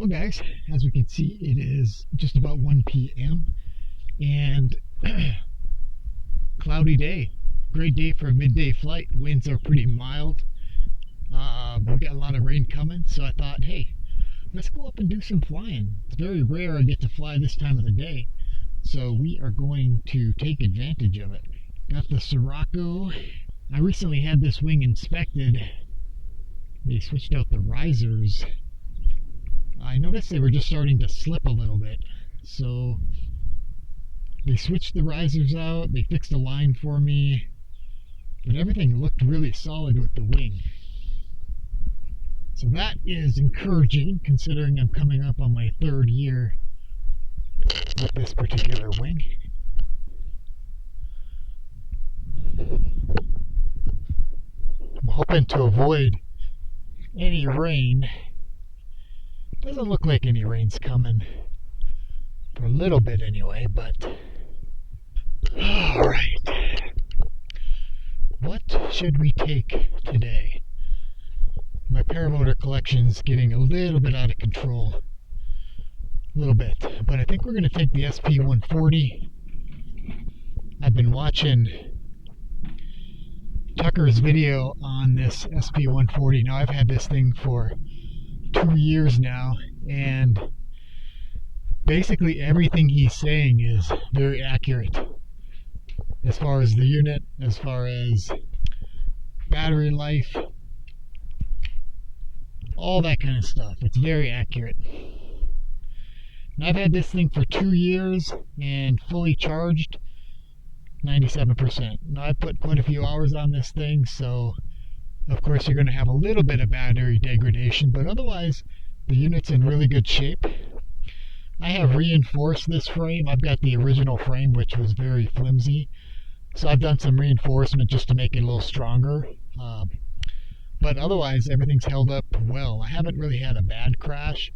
Well guys, as we can see, it is just about 1 p.m. and cloudy day. Great day for a midday flight. Winds are pretty mild. We've got a lot of rain coming, so I thought, hey, let's go up and do some flying. It's very rare I get to fly this time of the day, so we are going to take advantage of it. Got the Sirocco. I recently had this wing inspected. They switched out the risers. I noticed they were just starting to slip a little bit, so they switched the risers out, they fixed a line for me, but everything looked really solid with the wing. So that is encouraging, considering I'm coming up on my 3rd year with this particular wing. I'm hoping to avoid any rain. Doesn't look like any rain's coming for a little bit anyway, but alright. What should we take today? My paramotor collection's getting a little bit out of control. A little bit. But I think we're going to take the Sp140. I've been watching Tucker's video on this Sp140. Now I've had this thing for 2 years now, and basically everything he's saying is very accurate as far as the unit, as far as battery life, all that kind of stuff. It's very accurate. And I've had this thing for 2 years and fully charged 97%. Now I put quite a few hours on this thing, so of course you're going to have a little bit of battery degradation, but otherwise the unit's in really good shape. I have reinforced this frame. I've got the original frame, which was very flimsy, so I've done some reinforcement just to make it a little stronger. But otherwise everything's held up well. I haven't really had a bad crash.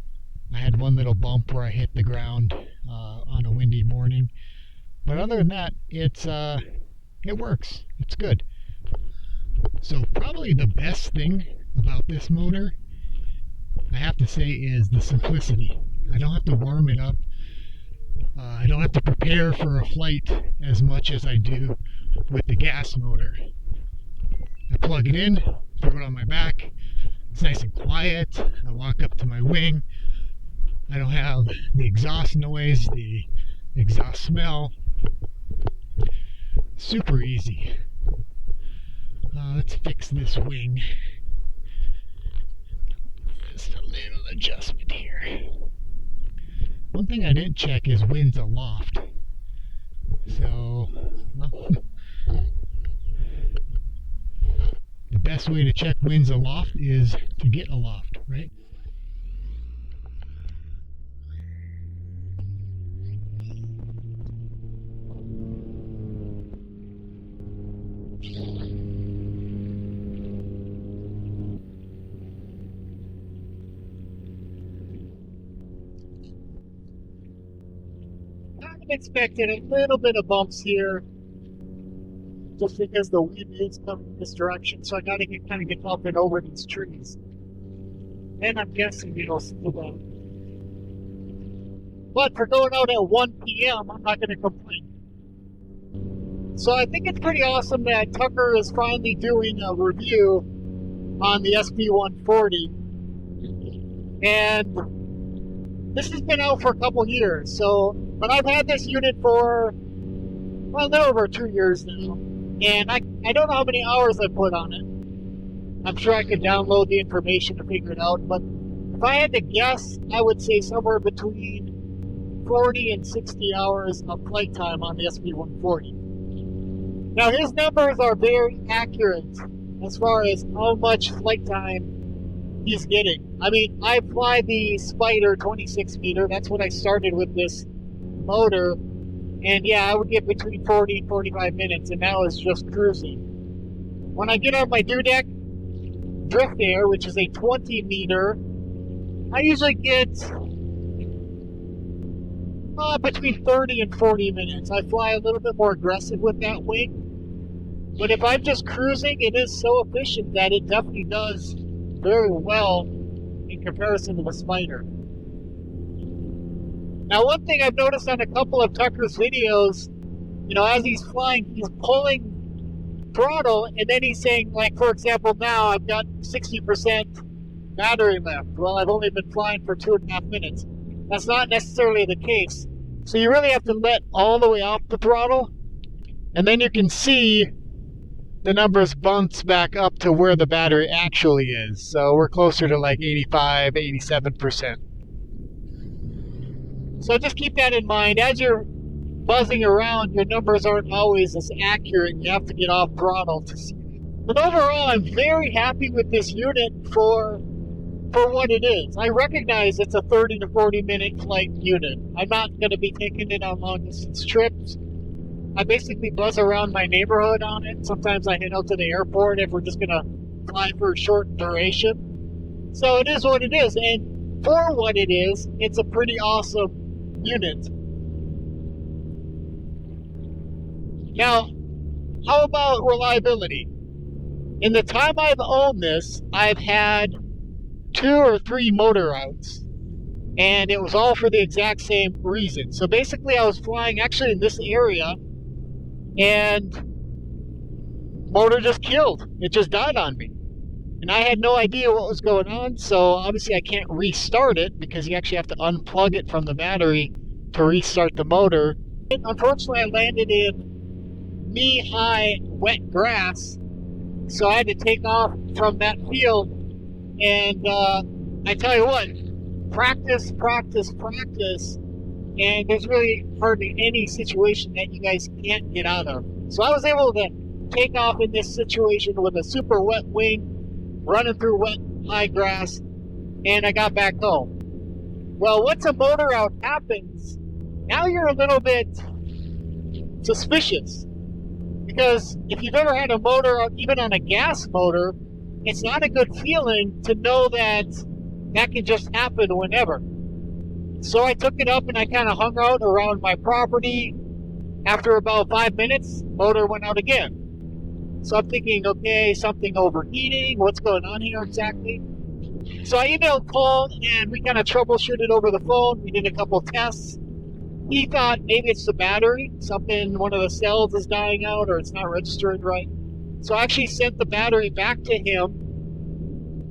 I had one little bump where I hit the ground on a windy morning, but other than that, it works. It's good. So probably the best thing about this motor, I have to say, is the simplicity. I don't have to warm it up. I don't have to prepare for a flight as much as I do with the gas motor. I plug it in, throw it on my back. It's nice and quiet. I walk up to my wing. I don't have the exhaust noise, the exhaust smell. Super easy. Let's fix this wing. Just a little adjustment here. One thing I didn't check is winds aloft. So, well, the best way to check winds aloft is to get aloft, right? I'm expecting a little bit of bumps here, just because the wind is coming this direction, so I got to kind of get up and over these trees. And I'm guessing you'll see the bump. But for going out at 1 p.m., I'm not going to complain. So I think it's pretty awesome that Tucker is finally doing a review on the Sp140. And this has been out for a couple years, but I've had this unit for, well, a little over 2 years now. And I don't know how many hours I put on it. I'm sure I could download the information to figure it out, but if I had to guess, I would say somewhere between 40 and 60 hours of flight time on the Sp140. Now his numbers are very accurate as far as how much flight time he's getting. I mean, I fly the Spider 26 meter, that's what I started with this motor, and yeah, I would get between 40 and 45 minutes, and now it's just cruising. When I get on my deck Drift Air, which is a 20 meter, I usually get between 30 and 40 minutes. I fly a little bit more aggressive with that wing. But if I'm just cruising, it is so efficient that it definitely does very well in comparison to the Spider. Now, one thing I've noticed on a couple of Tucker's videos, as he's flying, he's pulling throttle, and then he's saying, like, for example, now I've got 60% battery left. Well, I've only been flying for 2.5 minutes. That's not necessarily the case. So you really have to let all the way off the throttle, and then you can see the numbers bounce back up to where the battery actually is. So we're closer to like 85, 87%. So just keep that in mind. As you're buzzing around, your numbers aren't always as accurate. You have to get off throttle to see. But overall, I'm very happy with this unit for what it is. I recognize it's a 30 to 40 minute flight unit. I'm not going to be taking it on long distance trips. I basically buzz around my neighborhood on it. Sometimes I head out to the airport if we're just going to fly for a short duration. So it is what it is. And for what it is, it's a pretty awesome unit. Now, how about reliability? In the time I've owned this, I've had 2 or 3 motor outs, and it was all for the exact same reason. So basically I was flying actually in this area, and motor just killed. It just died on me. And I had no idea what was going on, so obviously I can't restart it because you actually have to unplug it from the battery to restart the motor. And unfortunately, I landed in knee-high wet grass, so I had to take off from that field. And I tell you what, practice, and there's really hardly any situation that you guys can't get out of. So I was able to take off in this situation with a super wet wing, running through wet high grass, and I got back home. Well, once a motor out happens, now you're a little bit suspicious. Because if you've ever had a motor out, even on a gas motor, it's not a good feeling to know that that can just happen whenever. So I took it up and I kind of hung out around my property. After about 5 minutes, motor went out again. So I'm thinking, okay, something overheating, what's going on here exactly? So I emailed Paul and we kind of troubleshooted over the phone. We did a couple tests. He thought maybe it's the battery, one of the cells is dying out or it's not registering right. So I actually sent the battery back to him.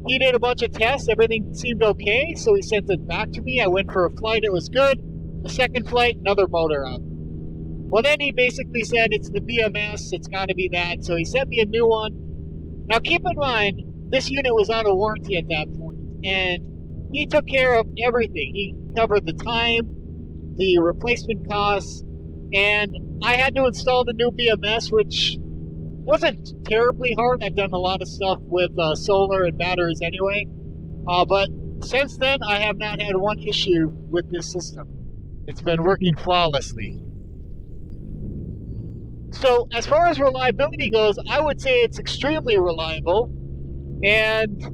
He did a bunch of tests, everything seemed okay, so he sent it back to me. I went for a flight, it was good. The second flight, another motor out. Well, then he basically said it's the BMS, it's got to be that, so he sent me a new one. Now keep in mind, this unit was out of warranty at that point, and he took care of everything. He covered the time, the replacement costs, and I had to install the new BMS, which wasn't terribly hard. I've done a lot of stuff with solar and batteries anyway, but since then I have not had one issue with this system. It's been working flawlessly. So as far as reliability goes, I would say it's extremely reliable, and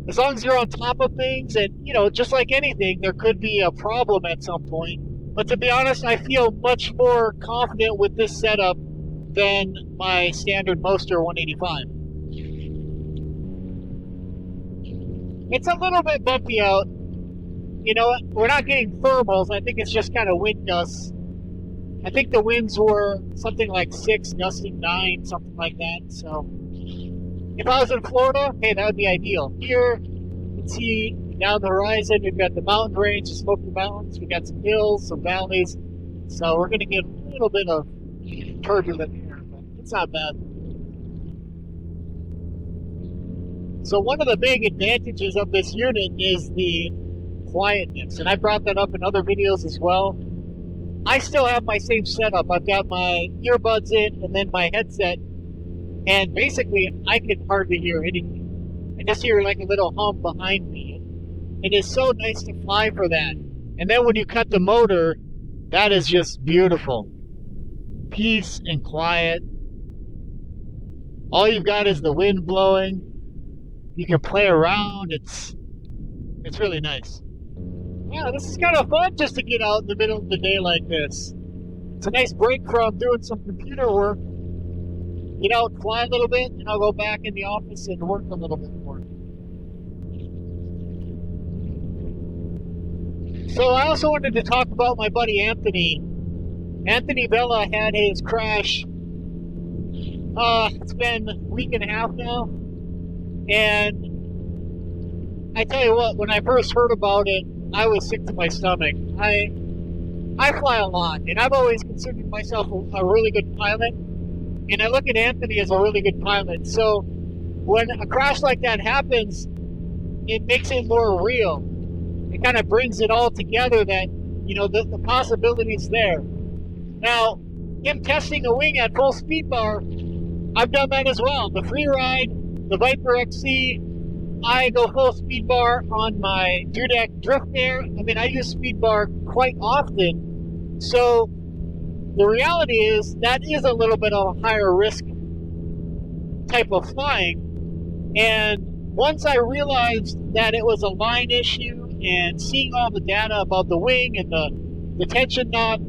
as long as you're on top of things, and just like anything, there could be a problem at some point. But to be honest, I feel much more confident with this setup than my standard Moster 185. It's a little bit bumpy out. We're not getting thermals. I think it's just kind of wind gusts. I think the winds were something like 6, gusting 9, something like that. So if I was in Florida, hey, that would be ideal. Here, you can see down the horizon, we've got the mountain range, the Smoky Mountains. We've got some hills, some valleys. So we're going to get a little bit of turbulent air, but it's not bad. So one of the big advantages of this unit is the quietness, and I brought that up in other videos as well. I still have my same setup. I've got my earbuds in and then my headset, and basically I can hardly hear anything. I just hear like a little hum behind me. It is so nice to fly for that. And then when you cut the motor, that is just beautiful. Peace and quiet. All you've got is the wind blowing. You can play around. It's really nice. Yeah, this is kind of fun just to get out in the middle of the day like this. It's a nice break from doing some computer work. Get out, fly a little bit, and I'll go back in the office and work a little bit more. So I also wanted to talk about my buddy Anthony. Anthony Vella had his crash. It's been a week and a half now. And I tell you what, when I first heard about it, I was sick to my stomach. I fly a lot, and I've always considered myself a really good pilot. And I look at Anthony as a really good pilot. So when a crash like that happens, it makes it more real. It kind of brings it all together that, the possibility's there. Now, him testing a wing at full speed bar, I've done that as well. The free ride, the Viper XC, I go full speed bar on my Dudek Drift Air. I mean, I use speed bar quite often. So the reality is that is a little bit of a higher risk type of flying. And once I realized that it was a line issue and seeing all the data about the wing and the tension knot,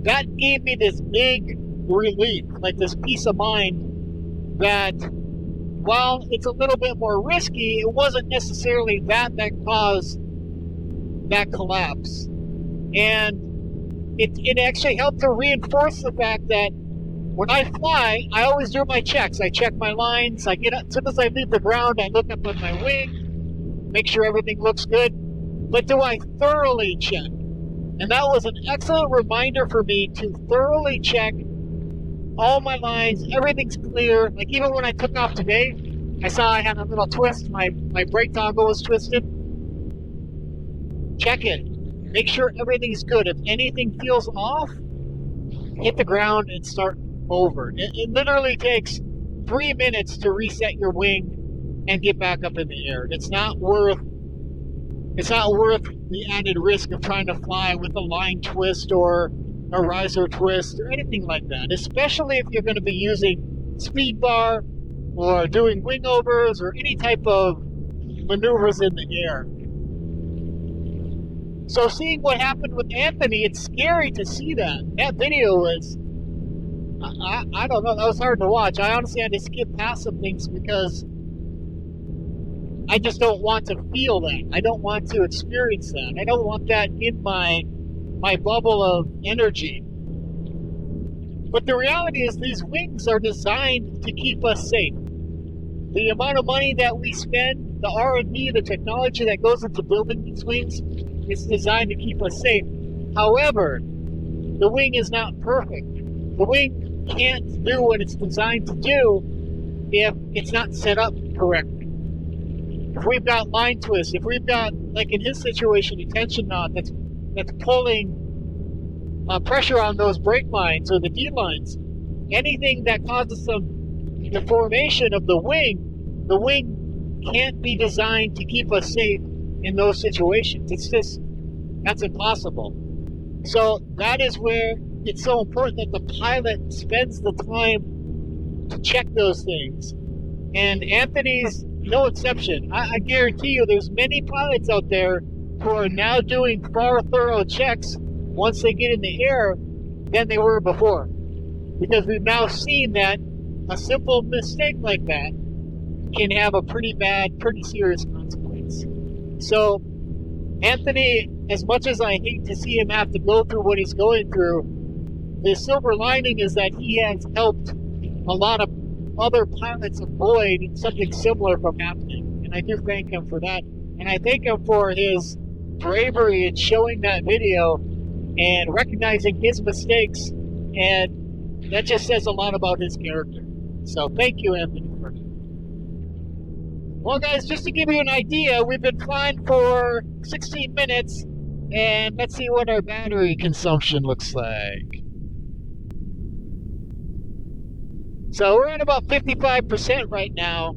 that gave me this big relief, like this peace of mind that while it's a little bit more risky, it wasn't necessarily that caused that collapse. And it actually helped to reinforce the fact that when I fly, I always do my checks. I check my lines. I get up, as soon as I leave the ground, I look up at my wing, make sure everything looks good. But do I thoroughly check? And that was an excellent reminder for me to thoroughly check all my lines. Everything's clear. Like even when I took off today, I saw I had a little twist. My brake toggle was twisted. Check it. Make sure everything's good. If anything feels off, hit the ground and start over. It literally takes 3 minutes to reset your wing and get back up in the air. It's not worth the added risk of trying to fly with a line twist or a riser twist or anything like that, especially if you're going to be using speed bar or doing wing overs or any type of maneuvers in the air. So seeing what happened with Anthony, it's scary to see that. That video was, I don't know, that was hard to watch. I honestly had to skip past some things because I just don't want to feel that. I don't want to experience that. I don't want that in my bubble of energy. But the reality is these wings are designed to keep us safe. The amount of money that we spend, the R&D, the technology that goes into building these wings, is designed to keep us safe. However, the wing is not perfect. The wing can't do what it's designed to do if it's not set up correctly. If we've got line twists, if we've got, like in his situation, a tension knot that's pulling pressure on those brake lines or the D lines, anything that causes some deformation of the wing can't be designed to keep us safe in those situations. That's impossible. So that is where it's so important that the pilot spends the time to check those things. And Anthony's no exception. I guarantee you there's many pilots out there who are now doing far thorough checks once they get in the air than they were before. Because we've now seen that a simple mistake like that can have a pretty serious consequence. So Anthony, as much as I hate to see him have to go through what he's going through, the silver lining is that he has helped a lot of other pilots avoid something similar from happening. And I do thank him for that. And I thank him for his bravery in showing that video and recognizing his mistakes. And that just says a lot about his character. So thank you, Anthony. Well, guys, just to give you an idea, we've been flying for 16 minutes, and let's see what our battery consumption looks like. So we're at about 55% right now.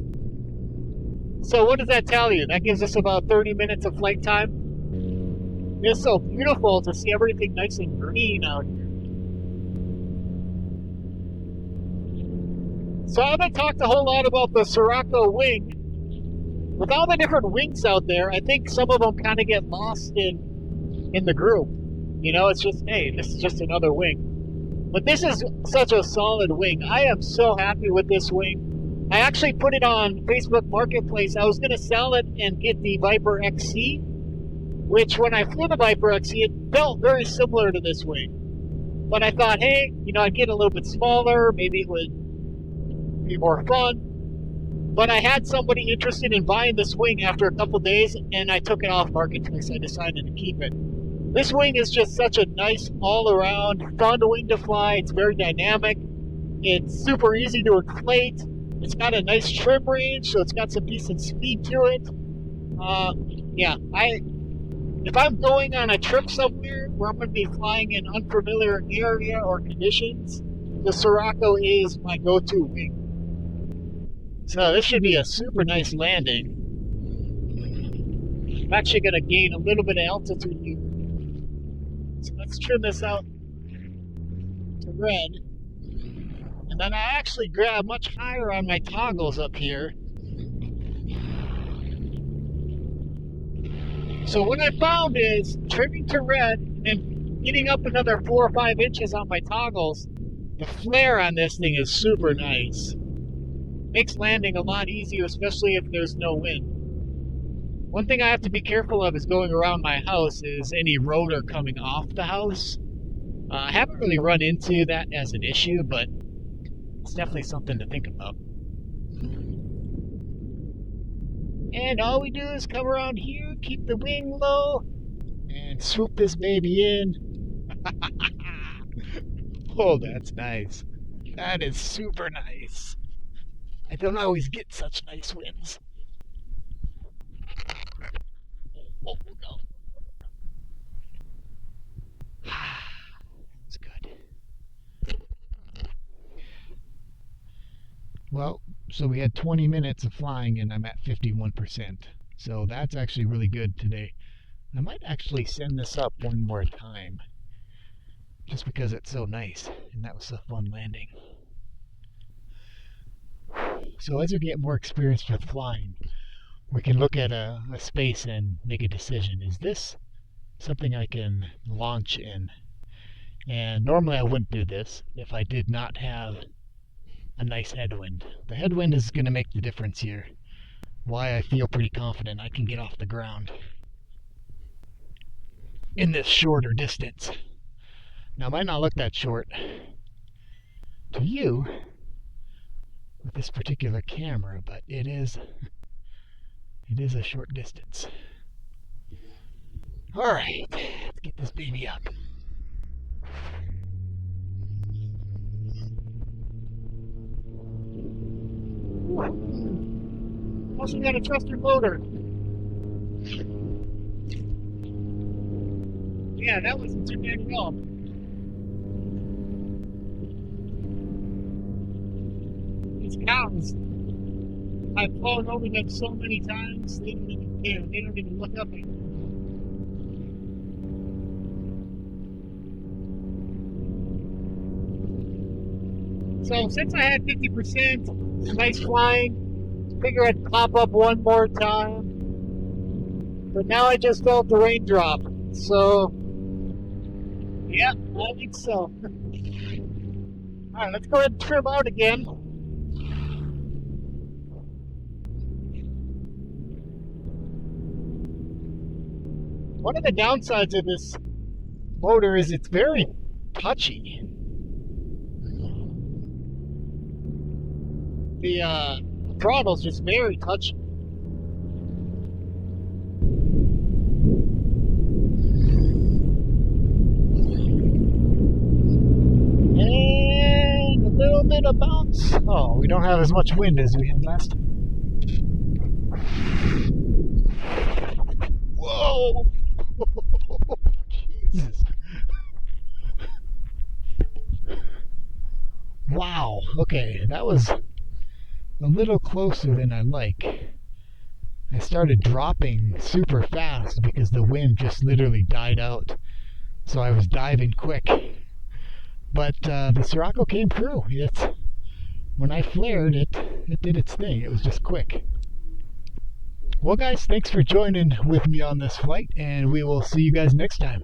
So what does that tell you? That gives us about 30 minutes of flight time. It's so beautiful to see everything nice and green out here. So I haven't talked a whole lot about the Sirocco wing. With all the different wings out there, I think some of them kind of get lost in the group. You know, it's just, hey, this is just another wing. But this is such a solid wing. I am so happy with this wing. I actually put it on Facebook Marketplace. I was going to sell it and get the Viper XC, which when I flew the Viper XE, it felt very similar to this wing. But I thought, hey, I'd get a little bit smaller, maybe it would be more fun. But I had somebody interested in buying this wing after a couple days, and I took it off market because I decided to keep it. This wing is just such a nice all-around fun wing to fly. It's very dynamic. It's super easy to inflate. It's got a nice trim range, so it's got some decent speed to it. If I'm going on a trip somewhere where I'm going to be flying in unfamiliar area or conditions, the Sirocco is my go-to wing. So this should be a super nice landing. I'm actually going to gain a little bit of altitude here. So let's trim this out to red. And then I actually grab much higher on my toggles up here. So what I found is trimming to red and getting up another 4 or 5 inches on my toggles, the flare on this thing is super nice. Makes landing a lot easier, especially if there's no wind. One thing I have to be careful of is going around my house is any rotor coming off the house. I haven't really run into that as an issue, but it's definitely something to think about. And all we do is come around here, keep the wing low, and swoop this baby in. Oh, that's nice. That is super nice. I don't always get such nice winds. Oh, no. That's good. Well, so we had 20 minutes of flying and I'm at 51%. So that's actually really good today. I might actually send this up one more time. Just because it's so nice. And that was a fun landing. So as we get more experience with flying, we can look at a space and make a decision. Is this something I can launch in? And normally I wouldn't do this if I did not have a nice headwind. The headwind is going to make the difference here. Why I feel pretty confident I can get off the ground in this shorter distance. Now it might not look that short to you with this particular camera, but it is a short distance. Alright, let's get this baby up. Also got a thruster motor. Yeah, that wasn't too bad at all. These cows, I've flown over them so many times, they don't even care. They don't even look up at me. So since I had 50%, nice flying, figure I'd pop up one more time. But now I just felt the raindrop. So, yeah, I think so. Alright, let's go ahead and trim out again. One of the downsides of this motor is it's very touchy. The throttle's just very touchy. And a little bit of bounce. Oh, we don't have as much wind as we had last time. Whoa! Jesus. Wow. Okay, that was a little closer than I like. I started dropping super fast because the wind just literally died out. So I was diving quick. But the Sirocco came through. When I flared, it did its thing. It was just quick. Well, guys, thanks for joining with me on this flight, and we will see you guys next time.